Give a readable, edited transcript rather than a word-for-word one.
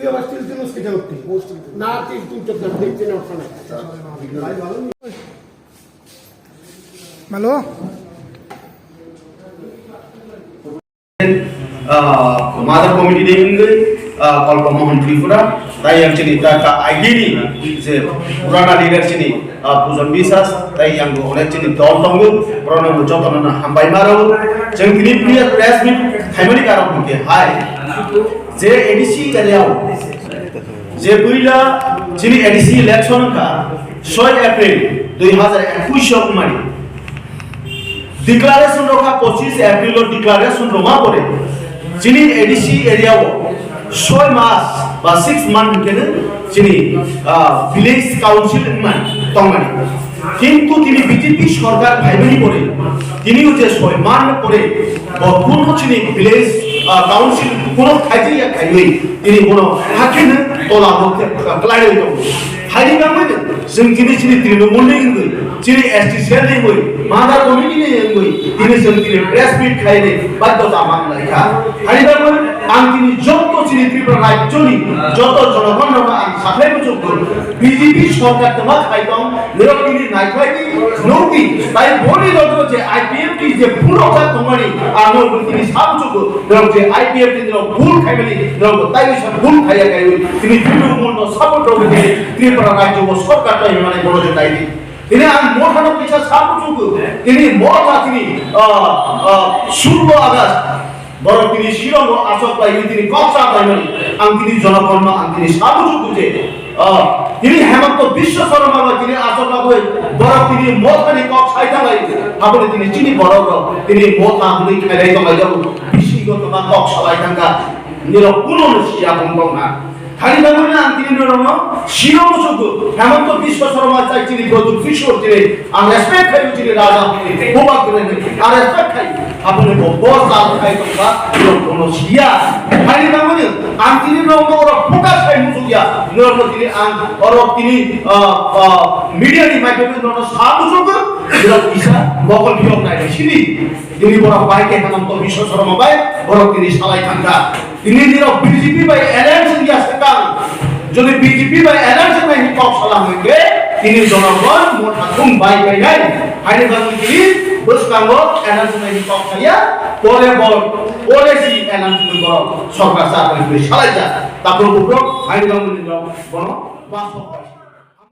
তুই আবার স্টিল দিনস কেটে উঠতি না তুই তুই তো দেখছিস না ওখানে ভাই ভালো ভালো Motha committee dengan kalau pemohon TIPRA, tapi yang sini tak agini, je purana leader sini pujan bisas, tapi yang oleh sini dol tanggu, purana bocor tanah hambai maru, jangan kini punya press meet, family karang mungkin, hai, je edisi kalian, je puila sini edisi election ka, 6 April 2021 kemarin. Declaration roka 25 April lo declaration roma pore jini ADC area wo 6 মাস বা 6 month কেনে যিনি village council মান তংমানি কিন্তু তিনি BJP সরকার ভাইবনি পরে তিনি যে 6 month পরে কোন যিনি ভিলেজ কাউন্সিল কোন খাইজিয়া খাইই তিনি কোন হাকিন তোলা হতে ক্লাইড হইতো হাইনি গামে जों दिनै दिनै तृणमूलनि इंगै दिनै एसटी सेल नि इंगै मादा कमिटिनि इंगै दिनै जों दिनै प्रेस मिट खायने बाध्यता मानलायखा हारिबाबो आं दिनै जत्त दिनै त्रिपुरा राज्यनि जत्त जनगणना आं साफ्लायबो जोगो बीजेपी सरकार तमा खायदं निरकिनि नायखायनि नौति ताइ बनि दग जे आईपीएफ कि जे पुरखा तंगानि आनो दिनै साबजोगो दग जे आईपीएफ नि भुल खायबनि दग ताइ सब भुल खाया गाय दिनै तृणमूलनो सपोर्ट दग जे त्रिपुरा राज्यको सरकार মানে বড় যে তাই তিনি আম মোঠানো পিছা সাবুচুক তিনি মোঠা তিনি 16 আগস্ট বড় তিনি শিরং আচক পাই তিনি কক্সা পাইমানি আম তিনি জনগণ আম তিনি সাবুচুক যে তিনি হেমন্ত বিশ্ব শর্মা তিনি আচক পাই বড় তিনি মোঠানি কক্সাই থাকাই আপনি তিনি চিনি বড় তিনি মোঠা তিনি খেলাই তমাই যাব বিশিগত মা কক্সা লাই থাকা নির কোনো সিয়া বন্ধ না হারিবাগনে আন্তিনি নরম শিরমসুক হেমন্ত বিশ্ব শর্মা চাই চিনি প্রদুপ কিশোর চিনি আর রেসপেক্ট খাই চিনি রাজা গোবা করে আর রেসপেক্ট খাই আপনি বস লাল খাই তোমরা কোন সিয়া হারিবাগনে আন্তিনি নরম ওরা ফোকাস খাই মুসুকিয়া নরম তিনি আন ওর তিনি মিডিয়া নি মাইক্রোফোন নরম সাবুসুক এরা কিসা বকল বিয়োগ নাই সিনি তিনি বড় বাইকে হেমন্ত বিশ্ব শর্মা বাই বড় তিনি সালাই থাকা তিনি নির বিজেপি বাই অ্যালায়েন্স দিয়া সেকাল যদি বিজেপি বাই অ্যালায়েন্স নাই কপ সালাম হইবে তিনি জনগণ মোটা কুম বাই বাই নাই হাইনে গান তিনি বসকাঙ্গ অ্যালায়েন্স নাই কপ খাইয়া পরে বল পলিসি অ্যালায়েন্স করো সরকার সাথে সালাই যা তারপর উপর হাইনে গান বল বাস্তব